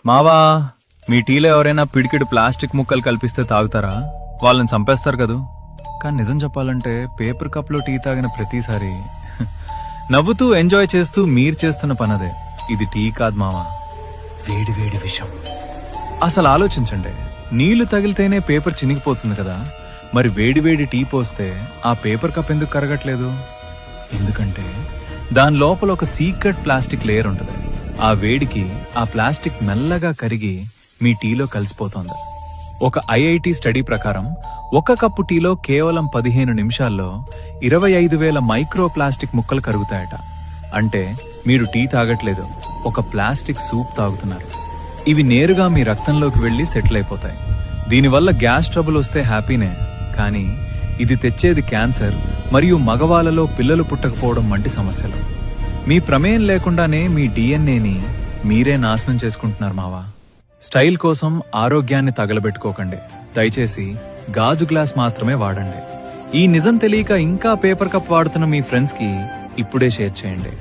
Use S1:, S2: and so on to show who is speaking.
S1: మావా, మీ టీలో ఎవరైనా పిడికిడు ప్లాస్టిక్ ముక్కలు కల్పిస్తే తాగుతారా? వాళ్ళని చంపేస్తారు కదూ. కానీ నిజం చెప్పాలంటే పేపర్ కప్ లో టీ తాగిన ప్రతిసారి నవ్వుతూ ఎంజాయ్ చేస్తూ మీరు చేస్తున్న పనదే. ఇది టీ కాదు మావా, వేడి వేడి విషం. అసలు ఆలోచించండి, నీళ్లు తగిలితేనే పేపర్ చినిగిపోతుంది కదా, మరి వేడి వేడి టీ పోస్తే ఆ పేపర్ కప్ ఎందుకు కరగట్లేదు? ఎందుకంటే దాని లోపల ఒక సీక్రెట్ ప్లాస్టిక్ లేయర్ ఉంటుంది. ఆ వేడికి ఆ ప్లాస్టిక్ మెల్లగా కరిగి మీ టీలో కలిసిపోతోంది. ఒక ఐఐటి స్టడీ ప్రకారం ఒక కప్పు టీలో కేవలం 15 నిమిషాల్లో 25,000 మైక్రో ప్లాస్టిక్ ముక్కలు కరుగుతాయట. అంటే మీరు టీ తాగట్లేదు, ఒక ప్లాస్టిక్ సూప్ తాగుతున్నారు. ఇవి నేరుగా మీ రక్తంలోకి వెళ్లి సెటిల్ అయిపోతాయి. దీనివల్ల గ్యాస్ ట్రబుల్ వస్తే హ్యాపీనే, కానీ ఇది తెచ్చేది క్యాన్సర్ మరియు మగవాళ్ళలో పిల్లలు పుట్టకపోవడం వంటి సమస్యలు. మీ ప్రమేయం లేకుండానే మీ డిఎన్ఏని మీరే నాశనం చేసుకుంటున్నారు మావా. స్టైల్ కోసం ఆరోగ్యాన్ని తగలబెట్టుకోకండి. దయచేసి గాజు గ్లాస్ మాత్రమే వాడండి. ఈ నిజం తెలియక ఇంకా పేపర్ కప్ వాడుతున్న మీ ఫ్రెండ్స్ కి ఇప్పుడే షేర్ చేయండి.